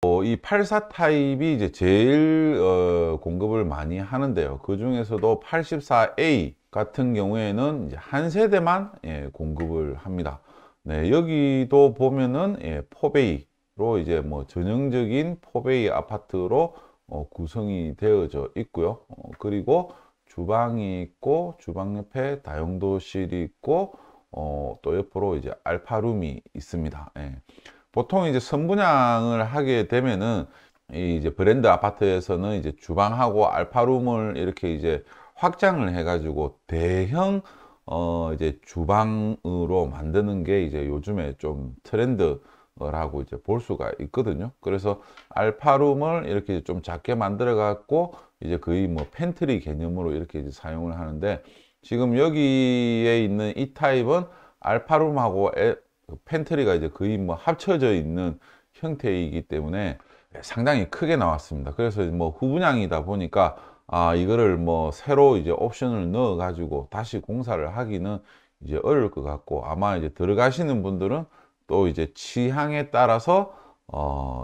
이 84 타입이 이제 제일 공급을 많이 하는데요. 그 중에서도 84A 같은 경우에는 이제 한 세대만 공급을 합니다. 네, 여기도 보면은 4베이로 이제 뭐 전형적인 4베이 아파트로 구성이 되어져 있고요. 그리고 주방이 있고 주방 옆에 다용도실이 있고 또 옆으로 이제 알파룸이 있습니다. 보통 이제 선분양을 하게 되면은 이 이제 브랜드 아파트에서는 이제 주방하고 알파룸을 이렇게 이제 확장을 해가지고 대형 이제 주방으로 만드는 게 이제 요즘에 좀 트렌드라고 이제 볼 수가 있거든요. 그래서 알파룸을 이렇게 좀 작게 만들어 갖고 이제 거의 뭐 팬트리 개념으로 이렇게 이제 사용을 하는데, 지금 여기에 있는 이 타입은 알파룸하고 팬트리가 이제 거의 뭐 합쳐져 있는 형태이기 때문에 상당히 크게 나왔습니다. 그래서 뭐 후분양이다 보니까 이거를 뭐 새로 이제 옵션을 넣어 가지고 다시 공사를 하기는 이제 어려울 것 같고, 아마 이제 들어가시는 분들은 또 이제 취향에 따라서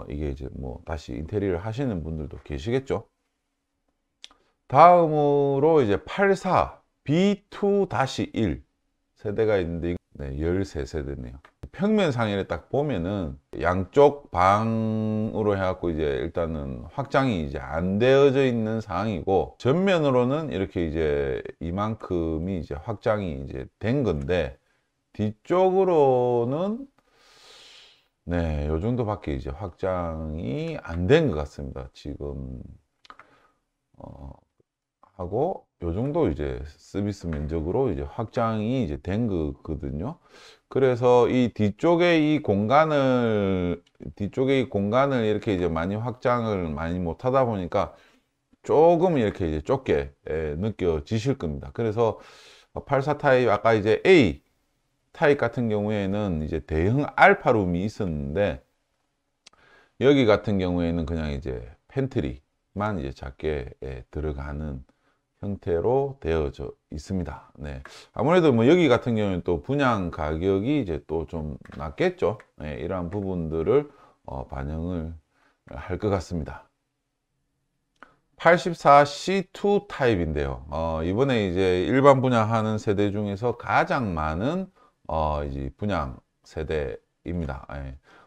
이게 이제 뭐 다시 인테리어를 하시는 분들도 계시겠죠. 다음으로 이제 84 B2-1 세대가 있는데, 네, 13세대네요. 평면 상에를 딱 보면은 양쪽 방으로 해갖고 이제 일단은 확장이 이제 안 되어져 있는 상황이고, 전면으로는 이렇게 이제 이만큼이 이제 확장이 이제 된 건데, 뒤쪽으로는 네, 요 정도밖에 이제 확장이 안 된 것 같습니다. 지금 어, 하고 요 정도 이제 서비스 면적으로 이제 확장이 이제 된 거거든요. 그래서 이 뒤쪽에 이 공간을 이렇게 이제 많이 확장을 많이 못 하다 보니까 조금 이렇게 이제 좁게 느껴지실 겁니다. 그래서 84 타입, 아까 이제 A 타입 같은 경우에는 이제 대형 알파룸이 있었는데, 여기 같은 경우에는 그냥 이제 팬트리만 이제 작게 들어가는 형태로 되어져 있습니다. 네. 아무래도 뭐 여기 같은 경우는 또 분양 가격이 이제 또 좀 낮겠죠. 이러한 부분들을 반영을 할 것 같습니다. 84C2 타입인데요. 이번에 이제 일반 분양하는 세대 중에서 가장 많은 이제 분양 세대입니다.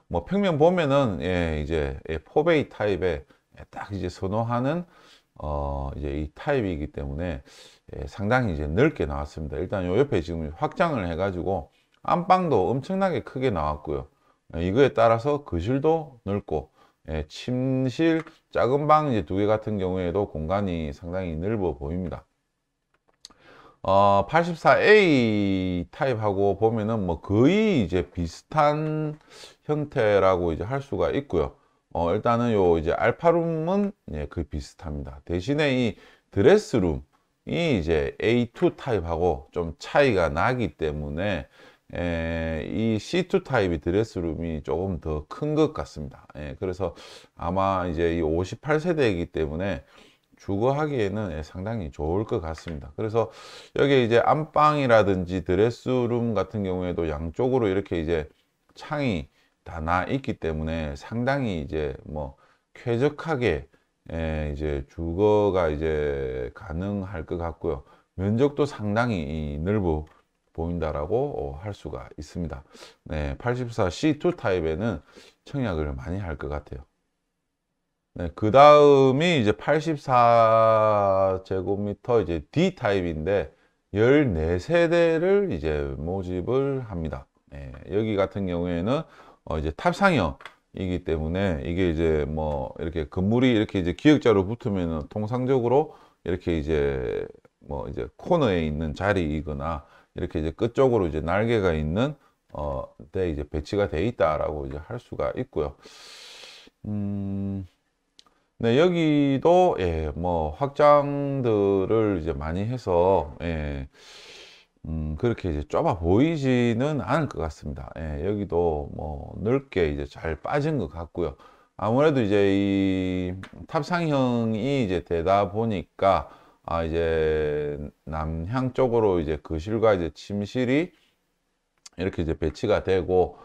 뭐 평면 보면은 이제 4베이 타입에 딱 이제 선호하는 이제 이 타입이기 때문에 상당히 이제 넓게 나왔습니다. 일단 요 옆에 지금 확장을 해가지고 안방도 엄청나게 크게 나왔고요. 이거에 따라서 거실도 넓고, 침실 작은 방 이제 2개 같은 경우에도 공간이 상당히 넓어 보입니다. 84A 타입하고 보면은 뭐 거의 이제 비슷한 형태라고 이제 할 수가 있고요. 일단은 요 이제 알파룸은 거의 비슷합니다. 대신에 이 드레스룸이 이제 A2 타입하고 좀 차이가 나기 때문에 이 C2 타입이 드레스룸이 조금 더 큰 것 같습니다. 그래서 아마 이제 이 58세대이기 때문에 주거하기에는 상당히 좋을 것 같습니다. 그래서 여기 이제 안방이라든지 드레스룸 같은 경우에도 양쪽으로 이렇게 이제 창이 다 나 있기 때문에 상당히 이제 뭐 쾌적하게 이제 주거가 이제 가능할 것 같고요. 면적도 상당히 넓어 보인다라고 할 수가 있습니다. 네, 84 C2 타입에는 청약을 많이 할 것 같아요. 네, 그 다음이 이제 84제곱미터 이제 D 타입인데 14세대를 이제 모집을 합니다. 여기 같은 경우에는 이제 탑상형이기 때문에 이게 이제 뭐 이렇게 건물이 이렇게 이제 기역자로 붙으면은 통상적으로 이렇게 이제 뭐 이제 코너에 있는 자리이거나 이렇게 이제 끝쪽으로 이제 날개가 있는 데 이제 배치가 돼 있다라고 이제 할 수가 있고요. 네, 여기도 뭐 확장들을 이제 많이 해서 그렇게 이제 좁아 보이지는 않을 것 같습니다. 여기도 뭐 넓게 이제 잘 빠진 것 같고요. 아무래도 이제 이 탑상형이 이제 되다 보니까 이제 남향 쪽으로 이제 거실과 이제 침실이 이렇게 이제 배치가 되고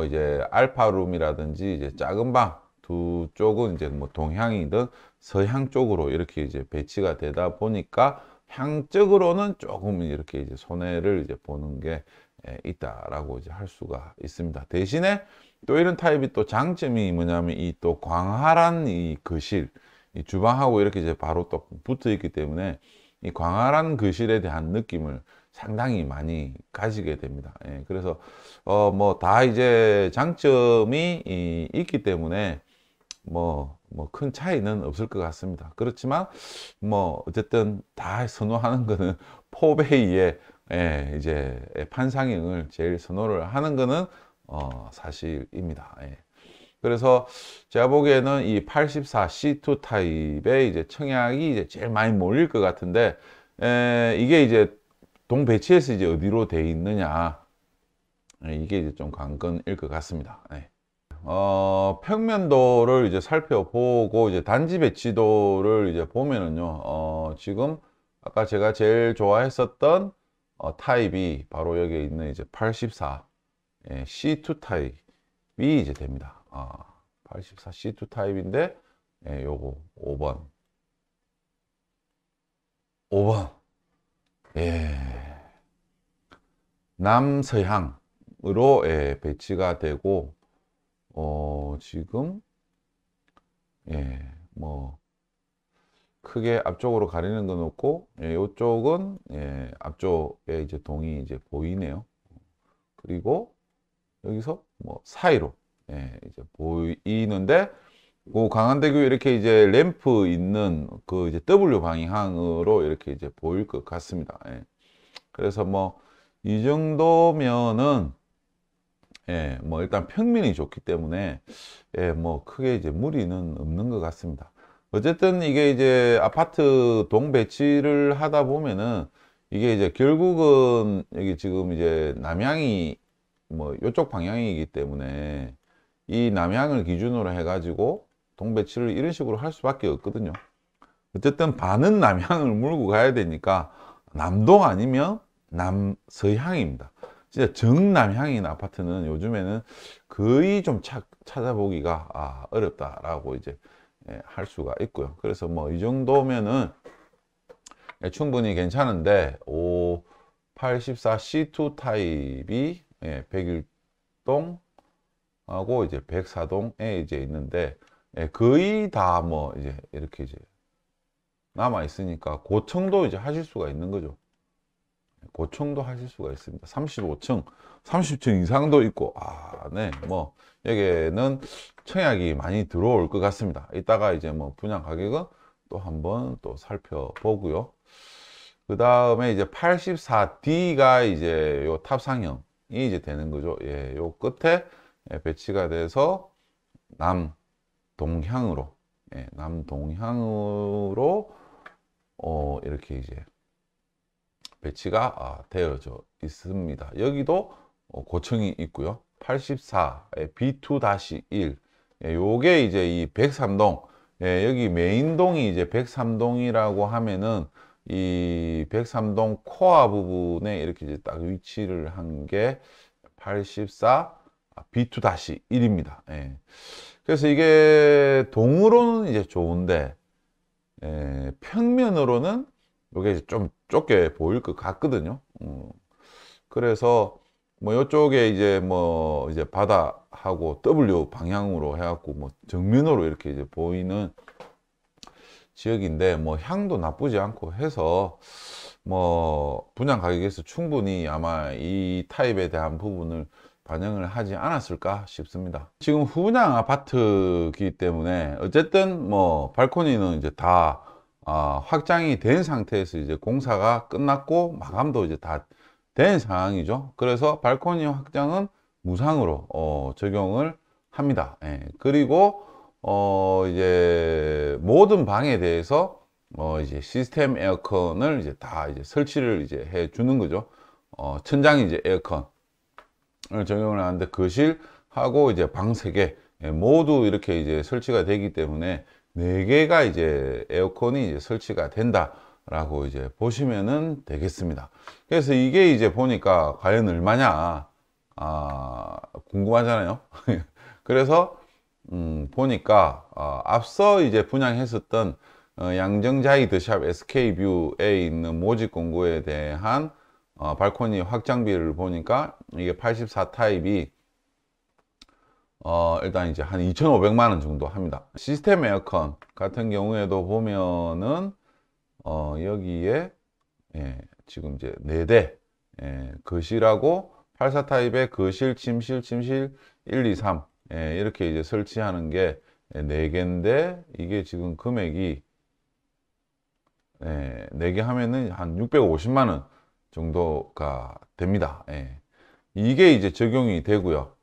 이제 알파룸이라든지 이제 작은 방 두 쪽은 이제 뭐 동향이든 서향 쪽으로 이렇게 이제 배치가 되다 보니까 향적으로는 조금 이렇게 이제 손해를 이제 보는 게 있다라고 이제 할 수가 있습니다. 대신에 또 이런 타입이 또 장점이 뭐냐면 이 또 광활한 이 거실, 이 주방하고 이렇게 이제 바로 또 붙어 있기 때문에 이 광활한 거실에 대한 느낌을 상당히 많이 가지게 됩니다. 예, 그래서 뭐 다 이제 장점이 있기 때문에 뭐 큰 차이는 없을 것 같습니다. 그렇지만 뭐 어쨌든 다 선호하는 거는 4베이의 이제 판상형을 제일 선호를 하는 거는 사실입니다. 예. 그래서 제가 보기에는 이 84C2 타입의 이제 청약이 이제 제일 많이 몰릴 것 같은데, 이게 이제 동 배치에서 이제 어디로 돼 있느냐, 이게 이제 좀 관건일 것 같습니다. 예. 평면도를 이제 살펴보고 이제 단지 배치도를 이제 보면은요, 지금 아까 제가 제일 좋아했었던 타입이 바로 여기에 있는 이제 84 C2 타입이 이제 됩니다. 84 C2 타입인데 요거 5번 예, 남서향으로 배치가 되고 지금 뭐 크게 앞쪽으로 가리는 건 없고 이쪽은 앞쪽에 이제 동이 이제 보이네요. 그리고 여기서 뭐 사이로 이제 보이는데 그 강한대교 이렇게 이제 램프 있는 그 이제 W 방향으로 이렇게 이제 보일 것 같습니다. 그래서 뭐 이 정도면은 뭐 일단 평면이 좋기 때문에 뭐 크게 이제 무리는 없는 것 같습니다. 어쨌든 이게 이제 아파트 동 배치를 하다 보면은 이게 이제 결국은 여기 지금 이제 남향이 뭐 이쪽 방향이기 때문에 이 남향을 기준으로 해가지고 동 배치를 이런 식으로 할 수밖에 없거든요. 어쨌든 반은 남향을 물고 가야 되니까 남동 아니면 남서향입니다. 진짜 정남향인 아파트는 요즘에는 거의 좀 찾아보기가 어렵다라고 이제 할 수가 있고요. 그래서 뭐 이 정도면은 충분히 괜찮은데 84C2 타입이 101동하고 이제 104동에 이제 있는데 거의 다 뭐 이제 이렇게 이제 남아 있으니까 고층도 이제 하실 수가 있는 거죠. 고층도 하실 수가 있습니다. 35층, 30층 이상도 있고, 네, 뭐, 여기에는 청약이 많이 들어올 것 같습니다. 이따가 이제 뭐 분양 가격은 또 한번 또 살펴보고요. 그 다음에 이제 84D가 이제 요 탑상형이 이제 되는 거죠. 요 끝에 배치가 돼서 남동향으로, 남동향으로, 이렇게 이제 배치가 되어져 있습니다. 여기도 고층이 있고요. 84 B2-1 요게 이제 이 103동 여기 메인동이 이제 103동이라고 하면은 이 103동 코어 부분에 이렇게 이제 딱 위치를 한 게 84 B2-1입니다. 그래서 이게 동으로는 이제 좋은데 평면으로는 이게 좀 좁게 보일 것 같거든요. 그래서 뭐 이쪽에 이제 뭐 이제 바다하고 W 방향으로 해갖고 뭐 정면으로 이렇게 이제 보이는 지역인데 뭐 향도 나쁘지 않고 해서 뭐 분양 가격에서 충분히 아마 이 타입에 대한 부분을 반영을 하지 않았을까 싶습니다. 지금 후분양 아파트이기 때문에 어쨌든 뭐 발코니는 이제 다 확장이 된 상태에서 이제 공사가 끝났고 마감도 이제 다 된 상황이죠. 그래서 발코니 확장은 무상으로 적용을 합니다. 그리고 이제 모든 방에 대해서 이제 시스템 에어컨을 이제 다 이제 설치를 이제 해 주는 거죠. 천장 이제 에어컨을 적용을 하는데 거실하고 이제 방 3개 모두 이렇게 이제 설치가 되기 때문에 4개가 이제 에어컨이 이제 설치가 된다라고 이제 보시면은 되겠습니다. 그래서 이게 이제 보니까 과연 얼마냐 궁금하잖아요. 그래서 보니까 앞서 이제 분양했었던 양정자이 더샵 SK뷰에 있는 모집 공고에 대한 발코니 확장비를 보니까 이게 84 타입이 일단 이제 한 2,500만 원 정도 합니다. 시스템 에어컨 같은 경우에도 보면은 여기에 지금 이제 4대 거실하고 84 타입의 거실, 침실 1, 2, 3 이렇게 이제 설치하는 게 4개인데 이게 지금 금액이 4개 하면은 한 650만 원 정도가 됩니다. 이게 이제 적용이 되고요.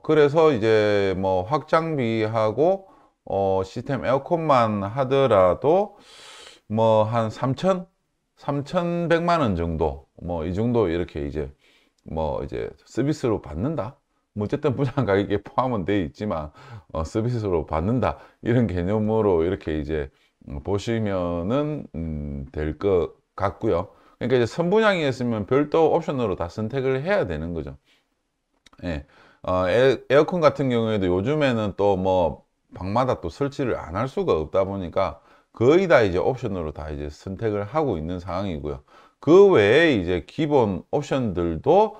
그래서 이제 뭐 확장비하고 시스템 에어컨만 하더라도 뭐 한 3,100만 원 정도 뭐 이 정도 이렇게 이제 뭐 이제 서비스로 받는다. 뭐 어쨌든 분양 가격에 포함은 돼 있지만 서비스로 받는다 이런 개념으로 이렇게 이제 보시면은 될 것 같고요. 그러니까 이제 선분양이었으면 별도 옵션으로 다 선택을 해야 되는 거죠. 에어컨 같은 경우에도 요즘에는 또 뭐 방마다 또 설치를 안 할 수가 없다 보니까 거의 다 이제 옵션으로 다 이제 선택을 하고 있는 상황이고요. 그 외에 이제 기본 옵션들도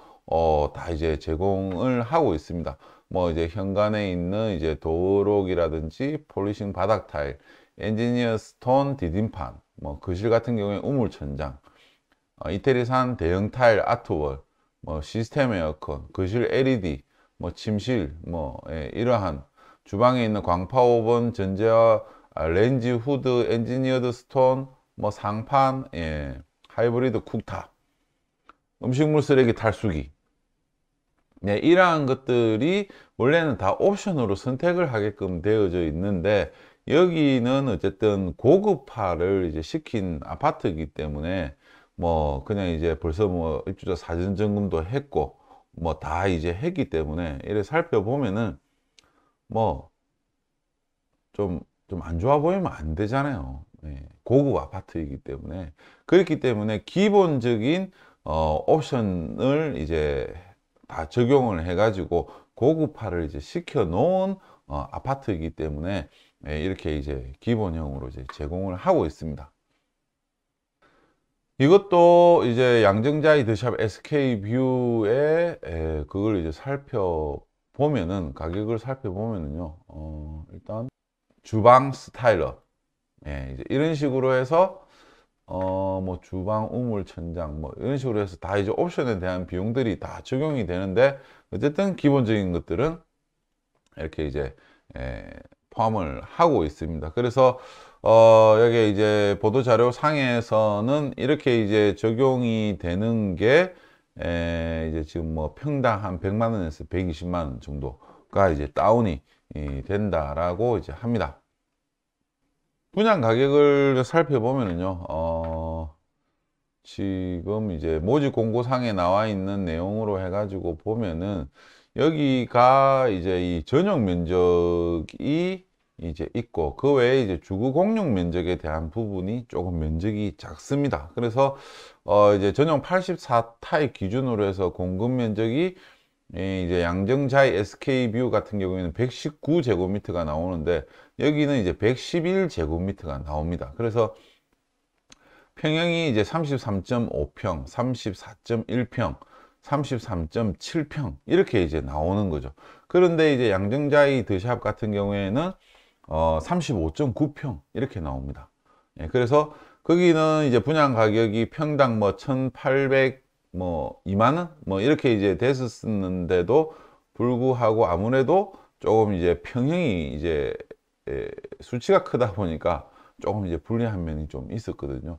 다 이제 제공을 하고 있습니다. 뭐 이제 현관에 있는 이제 도록이라든지 폴리싱 바닥 타일, 엔지니어 스톤 디딤판, 뭐 거실 같은 경우에 우물 천장, 이태리산 대형 타일 아트월, 뭐 시스템 에어컨, 거실 LED, 뭐 침실, 뭐 이러한 주방에 있는 광파 오븐, 전자 렌지 후드, 엔지니어드 스톤, 뭐 상판, 하이브리드 쿡탑, 음식물 쓰레기 탈수기. 이러한 것들이 원래는 다 옵션으로 선택을 하게끔 되어져 있는데 여기는 어쨌든 고급화를 이제 시킨 아파트이기 때문에 뭐 그냥 이제 벌써 뭐 입주자 사전 점검도 했고 뭐 다 이제 했기 때문에 이래 살펴보면은 뭐 좀 안 좋아 보이면 안 되잖아요. 고급 아파트이기 때문에 그렇기 때문에 기본적인 옵션을 이제 다 적용을 해가지고 고급화를 이제 시켜 놓은 아파트이기 때문에 이렇게 이제 기본형으로 이제 제공을 하고 있습니다. 이것도 이제 양정자이 더샵 SK뷰에 그걸 이제 살펴보면은 가격을 살펴보면은요 일단 주방 스타일러 이제 이런 식으로 해서 뭐 주방 우물 천장 뭐 이런 식으로 해서 다 이제 옵션에 대한 비용들이 다 적용이 되는데 어쨌든 기본적인 것들은 이렇게 이제 포함을 하고 있습니다. 그래서 여기 이제 보도자료 상에서는 이렇게 이제 적용이 되는 게 이제 지금 뭐 평당 한 100만 원에서 120만 원 정도가 이제 다운이 된다라고 이제 합니다. 분양 가격을 살펴보면은요, 지금 이제 모집 공고상에 나와 있는 내용으로 해가지고 보면은 여기가 이제 이 전용 면적이 이제 있고 그 외에 이제 주거 공용 면적에 대한 부분이 조금 면적이 작습니다. 그래서 이제 전용 84 타입 기준으로 해서 공급 면적이 이제 양정자이 SK뷰 같은 경우에는 119제곱미터가 나오는데 여기는 이제 111제곱미터가 나옵니다. 그래서 평형이 이제 33.5평, 34.1평, 33.7평 이렇게 이제 나오는 거죠. 그런데 이제 양정자이 더샵 같은 경우에는 35.9평 이렇게 나옵니다. 그래서 거기는 이제 분양 가격이 평당 뭐 1,800 뭐 2만 원 뭐 이렇게 이제 됐었는데도 불구하고 아무래도 조금 이제 평형이 이제 수치가 크다 보니까 조금 이제 불리한 면이 좀 있었거든요.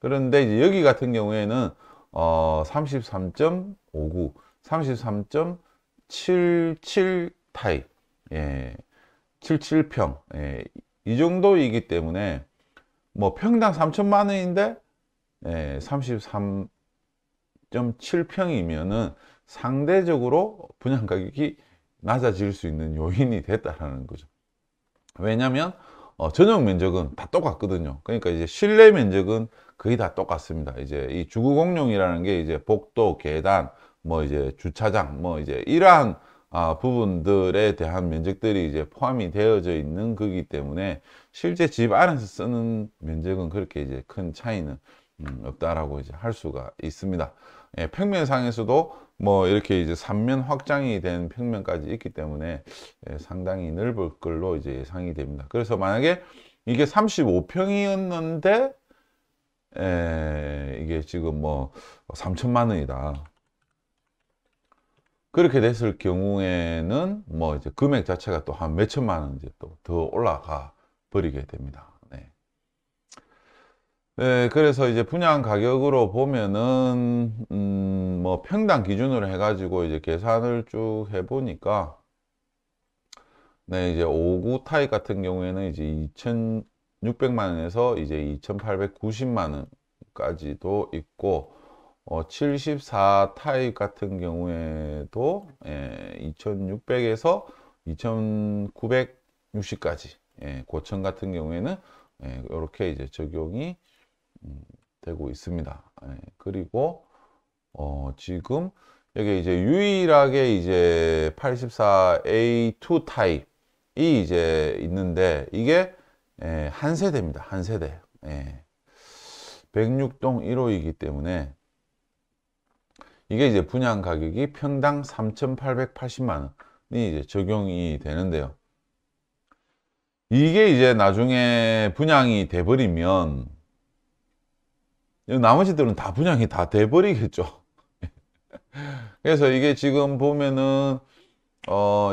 그런데 이제 여기 같은 경우에는 33.59, 33.77 타입, 77평, 이 정도이기 때문에 뭐 평당 3천만 원인데 33.7평이면은 상대적으로 분양 가격이 낮아질 수 있는 요인이 됐다라는 거죠. 왜냐하면 전용 면적은 다 똑같거든요. 그러니까 이제 실내 면적은 거의 다 똑같습니다. 이제 이 주거 공용이라는 게 이제 복도, 계단, 뭐 이제 주차장, 뭐 이제 이러한 부분들에 대한 면적들이 이제 포함이 되어져 있는 거기 때문에 실제 집 안에서 쓰는 면적은 그렇게 이제 큰 차이는 없다라고 이제 할 수가 있습니다. 예, 평면상에서도 뭐 이렇게 이제 3면 확장이 된 평면까지 있기 때문에 예, 상당히 넓을 걸로 이제 예상이 됩니다. 그래서 만약에 이게 35평이었는데 이게 지금 뭐 3천만 원이다. 그렇게 됐을 경우에는 뭐 이제 금액 자체가 또 한 몇천만 원 이제 또 더 올라가 버리게 됩니다. 네. 네, 그래서 이제 분양 가격으로 보면은 뭐 평당 기준으로 해가지고 이제 계산을 쭉 해보니까 네, 이제 5구 타입 같은 경우에는 이제 2,600만 원에서 이제 2,890만 원까지도 있고 74 타입 같은 경우에도 2,600에서 2,960까지 고층 같은 경우에는 이렇게 이제 적용이 되고 있습니다. 그리고 지금 여기 이제 유일하게 이제 84A2 타입이 이제 있는데 이게 한 세대입니다. 한 세대. 106동 1호이기 때문에 이게 이제 분양 가격이 평당 3,880만 원이 이제 적용이 되는데요. 이게 이제 나중에 분양이 돼 버리면 나머지들은 다 분양이 다 돼 버리겠죠. 그래서 이게 지금 보면은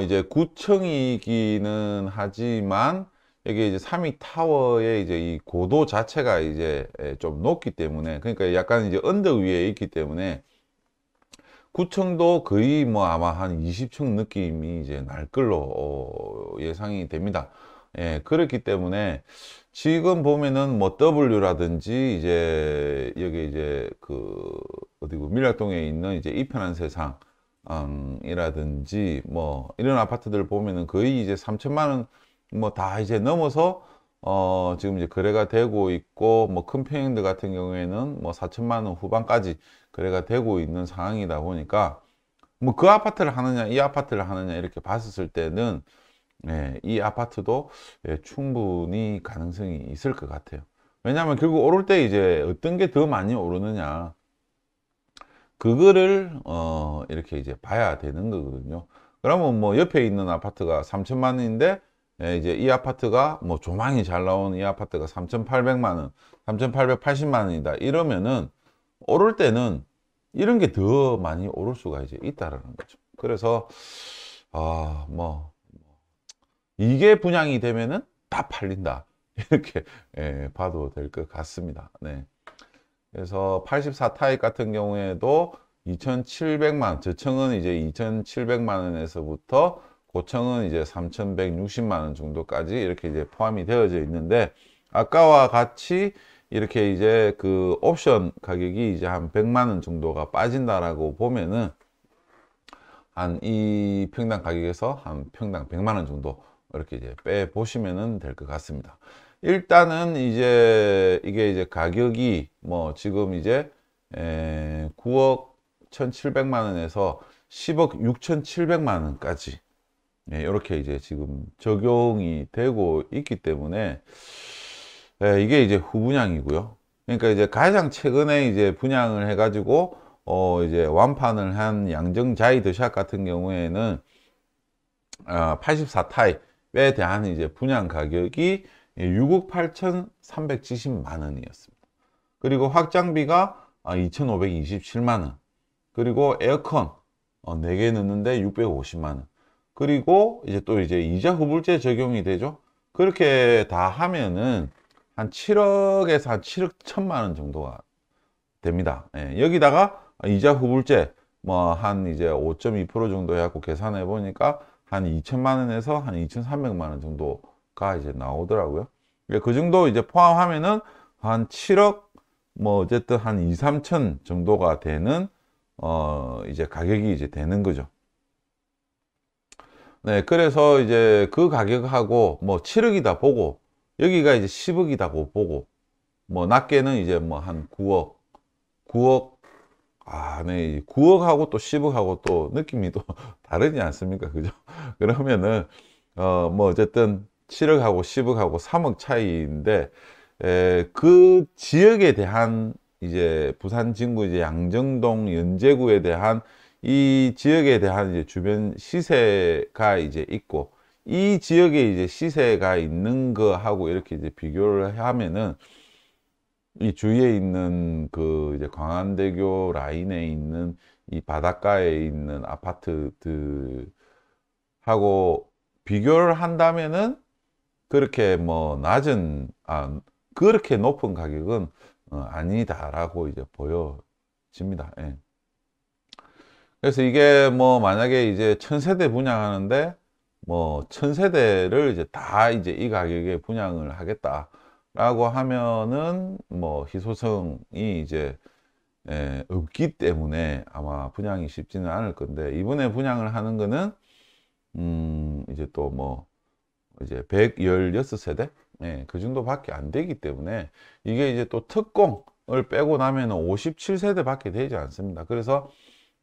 이제 9층이기는 하지만 여기 이제 3위 타워의 이제 이 고도 자체가 이제 좀 높기 때문에, 그러니까 약간 이제 언덕 위에 있기 때문에 9층도 거의 뭐 아마 한 20층 느낌이 이제 날 걸로 예상이 됩니다. 그렇기 때문에 지금 보면은 뭐 W라든지 이제 여기 이제 그 어디고 밀락동에 있는 이제 이편한 세상 이라든지 뭐 이런 아파트들 보면은 거의 이제 3천만 원 뭐 다 이제 넘어서 지금 이제 거래가 되고 있고, 뭐 큰 평형들 같은 경우에는 뭐 4천만 원 후반까지 거래가 되고 있는 상황이다 보니까 뭐 그 아파트를 하느냐 이 아파트를 하느냐 이렇게 봤었을 때는 이 아파트도 충분히 가능성이 있을 것 같아요. 왜냐하면 결국 오를 때 이제 어떤 게 더 많이 오르느냐 그거를 이렇게 이제 봐야 되는 거거든요. 그러면 뭐 옆에 있는 아파트가 3천만 원인데 이제 이 아파트가 뭐 조망이 잘 나오는 이 아파트가 3,800만 원, 3,880만 원이다. 이러면은 오를 때는 이런 게 더 많이 오를 수가 이제 있다라는 거죠. 그래서 뭐 이게 분양이 되면은 다 팔린다. 이렇게 봐도 될 것 같습니다. 네. 그래서 84 타입 같은 경우에도 2,700만 원, 저층은 이제 2,700만 원에서부터 고층은 이제 3,160만 원 정도까지 이렇게 이제 포함이 되어져 있는데, 아까와 같이 이렇게 이제 그 옵션 가격이 이제 한 100만 원 정도가 빠진다라고 보면은 한 이 평당 가격에서 한 평당 100만 원 정도 이렇게 이제 빼 보시면은 될 것 같습니다. 일단은 이제 이게 이제 가격이 뭐 지금 이제 9억 1,700만 원에서 10억 6,700만 원까지 이렇게 이제 지금 적용이 되고 있기 때문에 이게 이제 후분양이고요. 그러니까 이제 가장 최근에 이제 분양을 해가지고 이제 완판을 한 양정자이드샵 같은 경우에는 84 타입에 대한 이제 분양 가격이 6억 8,370만 원이었습니다. 그리고 확장비가 2,527만 원. 그리고 에어컨 4개 넣는데 650만 원. 그리고 이제 또 이제 이자 후불제 적용이 되죠. 그렇게 다 하면은 한 7억에서 한 7억 1천만 원 정도가 됩니다. 여기다가 이자 후불제 뭐 한 이제 5.2% 정도 해갖고 계산해 보니까 한 2천만 원에서 한 2,300만 원 정도가 이제 나오더라고요. 그 정도 이제 포함하면은 한 7억 뭐 어쨌든 한 2, 3천 정도가 되는 이제 가격이 이제 되는 거죠. 네, 그래서 이제 그 가격하고 뭐 7억이다 보고 여기가 이제 10억이다 보고 뭐 낮게는 이제 뭐 한 9억 네, 9억하고 또 10억하고 또 느낌이 또 다르지 않습니까? 그죠? 그러면은, 뭐, 어쨌든 7억하고 10억하고 3억 차이인데, 그 지역에 대한 이제 부산 진구 이제 양정동 연제구에 대한 이 지역에 대한 이제 주변 시세가 이제 있고, 이 지역에 이제 시세가 있는 거하고 이렇게 이제 비교를 하면은 이 주위에 있는 그 이제 광안대교 라인에 있는 이 바닷가에 있는 아파트들하고 비교를 한다면은 그렇게 뭐 낮은 그렇게 높은 가격은 아니다라고 이제 보여집니다. 예. 그래서 이게 뭐 만약에 이제 1000세대 분양하는데 뭐 1000세대를 이제 다 이제 이 가격에 분양을 하겠다라고 하면은 뭐 희소성이 이제 없기 때문에 아마 분양이 쉽지는 않을 건데, 이번에 분양을 하는 거는 이제 또 뭐 이제 116세대 그 정도밖에 안 되기 때문에, 이게 이제 또 특공을 빼고 나면은 57세대밖에 되지 않습니다. 그래서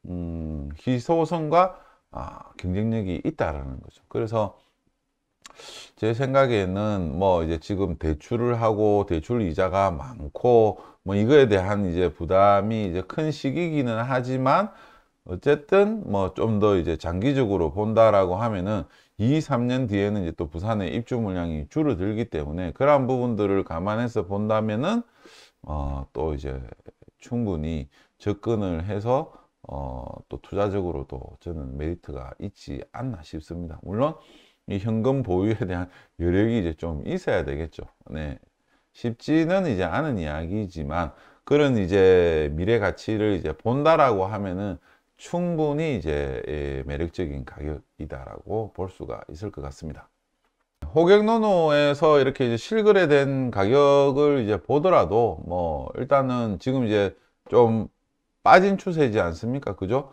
희소성과 경쟁력이 있다라는 거죠. 그래서 제 생각에는 뭐 이제 지금 대출을 하고 대출 이자가 많고 뭐 이거에 대한 이제 부담이 이제 큰 시기기는 하지만, 어쨌든 뭐 좀 더 이제 장기적으로 본다라고 하면은 2, 3년 뒤에는 이제 또 부산의 입주 물량이 줄어들기 때문에, 그러한 부분들을 감안해서 본다면은 또 이제 충분히 접근을 해서 또 투자적으로도 저는 메리트가 있지 않나 싶습니다. 물론 이 현금 보유에 대한 여력이 이제 좀 있어야 되겠죠. 네. 쉽지는 이제 않은 이야기지만, 그런 이제 미래 가치를 이제 본다라고 하면은 충분히 이제 매력적인 가격이다라고 볼 수가 있을 것 같습니다. 호객노노에서 이렇게 이제 실거래된 가격을 이제 보더라도 뭐 일단은 지금 이제 좀 빠진 추세지 않습니까? 그죠?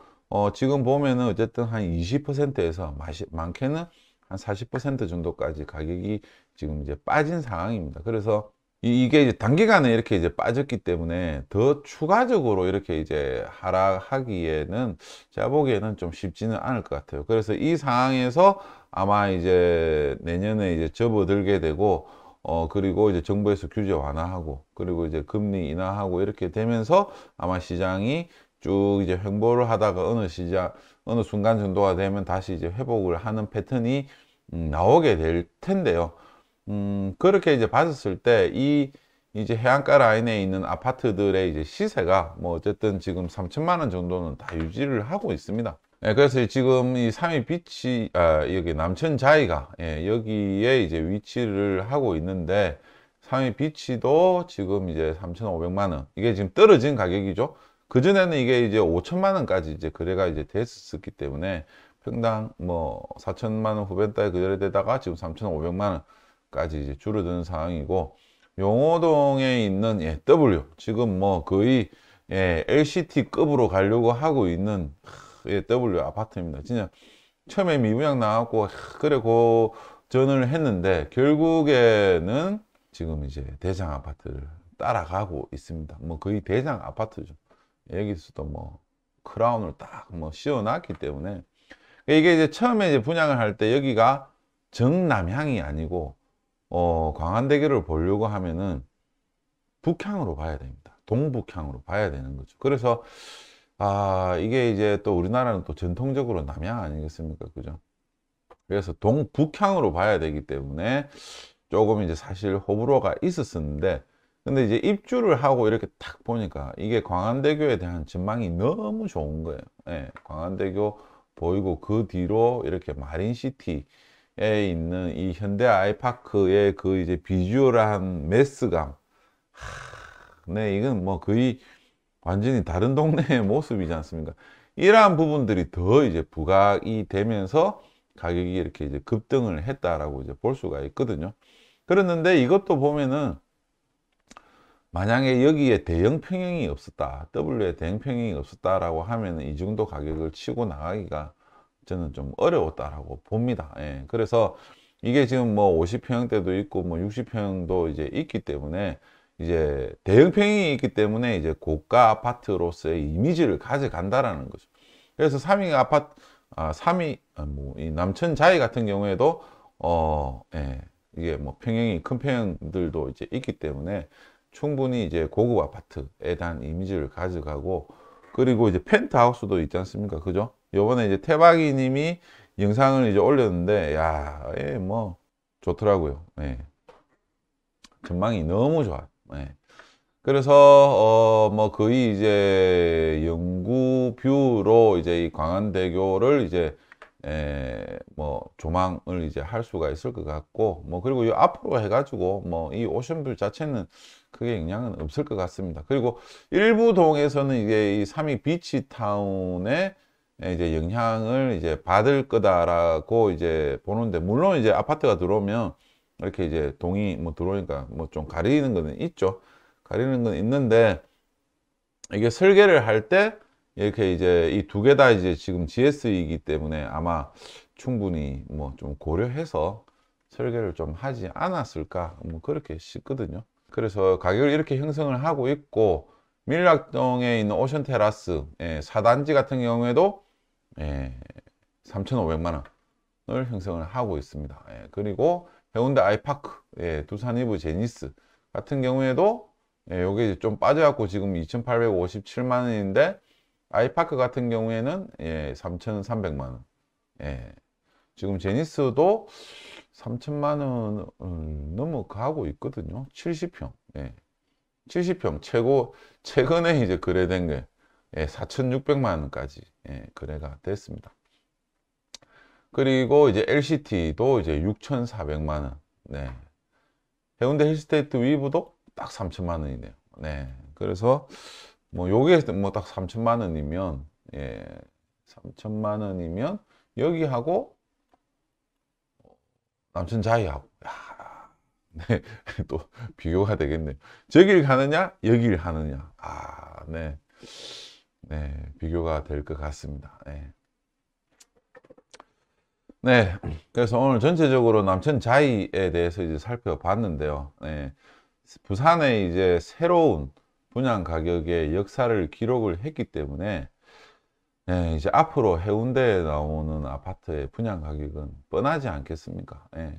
지금 보면은 어쨌든 한 20%에서 많게는 한 40% 정도까지 가격이 지금 이제 빠진 상황입니다. 그래서 이게 이제 단기간에 이렇게 이제 빠졌기 때문에 더 추가적으로 이렇게 이제 하락하기에는 제가 보기에는 좀 쉽지는 않을 것 같아요. 그래서 이 상황에서 아마 이제 내년에 이제 접어들게 되고, 그리고 이제 정부에서 규제 완화하고, 그리고 이제 금리 인하하고 이렇게 되면서 아마 시장이 쭉 이제 횡보를 하다가 어느 순간 정도가 되면 다시 이제 회복을 하는 패턴이 나오게 될 텐데요. 그렇게 이제 봤었을 때, 이제 해안가 라인에 있는 아파트들의 이제 시세가 뭐 어쨌든 지금 3천만 원 정도는 다 유지를 하고 있습니다. 그래서 지금 이 삼이 비치, 여기 남천 자이가, 여기에 이제 위치를 하고 있는데, 삼이 비치도 지금 이제 3,500만 원. 이게 지금 떨어진 가격이죠. 그전에는 이게 이제 5천만 원까지 이제 거래가 이제 됐었기 때문에, 평당 뭐 4천만 원 후반대에 거래되다가 지금 3,500만 원. 까지 이제 줄어드는 상황이고, 용호동에 있는 W 지금 뭐 거의 LCT급으로 가려고 하고 있는 W 아파트입니다. 진짜 처음에 미분양 나왔고 그래 고전을 했는데 결국에는 지금 이제 대장 아파트를 따라가고 있습니다. 뭐 거의 대장 아파트죠. 여기서도 뭐 크라운을 딱 뭐 씌워놨기 때문에, 이게 이제 처음에 이제 분양을 할 때 여기가 정남향이 아니고 광안대교를 보려고 하면은 북향으로 봐야 됩니다. 동북향으로 봐야 되는 거죠. 그래서 이게 이제 또 우리나라는 또 전통적으로 남향 아니겠습니까? 그죠? 그래서 동북향으로 봐야 되기 때문에 조금 이제 사실 호불호가 있었었는데, 근데 이제 입주를 하고 이렇게 딱 보니까 이게 광안대교에 대한 전망이 너무 좋은 거예요. 광안대교 보이고 그 뒤로 이렇게 마린시티 에 있는 이 현대 아이파크의 그 이제 비주얼한 메스감. 네, 이건 뭐 거의 완전히 다른 동네의 모습이지 않습니까? 이러한 부분들이 더 이제 부각이 되면서 가격이 이렇게 이제 급등을 했다라고 이제 볼 수가 있거든요. 그랬는데 이것도 보면은 만약에 여기에 대형 평형이 없었다, W에 대형 평형이 없었다라고 하면은 이 정도 가격을 치고 나가기가 저는 좀 어려웠다라고 봅니다. 그래서 이게 지금 뭐 50평대도 있고 뭐 60평도 이제 있기 때문에 이제 대형 평형이 있기 때문에 이제 고가 아파트로서의 이미지를 가져간다라는 거죠. 그래서 3위 아파트, 3위, 이 남천자이 같은 경우에도, 예, 이게 뭐 평형이 큰 평형들도 이제 있기 때문에 충분히 이제 고급 아파트에 대한 이미지를 가져가고, 그리고 이제 펜트하우스도 있지 않습니까? 그죠? 요번에 이제 태박이 님이 영상을 이제 올렸는데, 야, 예, 뭐, 좋더라고요. 예. 전망이 너무 좋아요. 예. 그래서 뭐 거의 이제 영구뷰로 이제 이 광안대교를 이제 뭐 조망을 이제 할 수가 있을 것 같고, 뭐 그리고 이 앞으로 해가지고 뭐 이 오션뷰 자체는 크게 영향은 없을 것 같습니다. 그리고 일부 동에서는 이제 이 삼익 비치타운에 이제 영향을 이제 받을 거다라고 이제 보는데, 물론 이제 아파트가 들어오면 이렇게 이제 동이 뭐 들어오니까 뭐 좀 가리는 거는 있죠. 가리는 건 있는데, 이게 설계를 할 때 이렇게 이제 이 두 개 다 이제 지금 GS이기 때문에 아마 충분히 뭐 좀 고려해서 설계를 좀 하지 않았을까, 뭐 그렇게 싶거든요. 그래서 가격을 이렇게 형성을 하고 있고, 밀락동에 있는 오션 테라스 4단지 같은 경우에도 3,500만 원을 형성을 하고 있습니다. 그리고 해운대 아이파크, 두산 이브 제니스 같은 경우에도 요게 좀 빠져갖고 지금 2,857만 원인데, 아이파크 같은 경우에는 3,300만 원. 지금 제니스도 3천만 원을 넘어가고 있거든요. 70평. 70평 최근에 이제 거래된 게 4,600만 원까지 거래가 됐습니다. 그리고 이제 LCT도 이제 6,400만 원. 네. 해운대 힐스테이트 위브도 딱 3천만 원이네요. 네. 그래서 뭐 요게 뭐 딱 3천만 원이면 3천만 원이면 여기하고 남천자이하고, 야, 네. 또 비교가 되겠네요. 저길 가느냐 여길 하느냐, 네. 네, 비교가 될 것 같습니다. 네. 네, 그래서 오늘 전체적으로 남천자이에 대해서 이제 살펴봤는데요. 네, 부산에 이제 새로운 분양 가격의 역사를 기록을 했기 때문에, 네, 이제 앞으로 해운대에 나오는 아파트의 분양 가격은 뻔하지 않겠습니까? 네.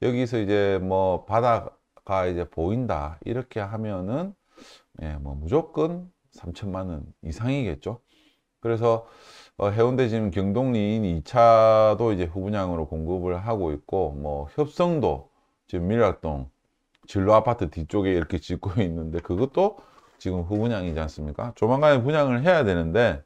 여기서 이제 뭐 바다가 이제 보인다 이렇게 하면은 뭐 무조건 3천만 원 이상이겠죠. 그래서 해운대 지금 경동리인 2차도 이제 후분양으로 공급을 하고 있고, 뭐 협성도 지금 밀락동 진로 아파트 뒤쪽에 이렇게 짓고 있는데, 그것도 지금 후분양이지 않습니까? 조만간에 분양을 해야 되는데,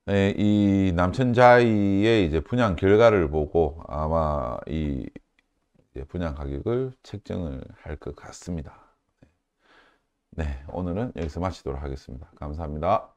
이 남천자이의 이제 분양 결과를 보고 아마 이 분양 가격을 책정을 할 것 같습니다. 네, 오늘은 여기서 마치도록 하겠습니다. 감사합니다.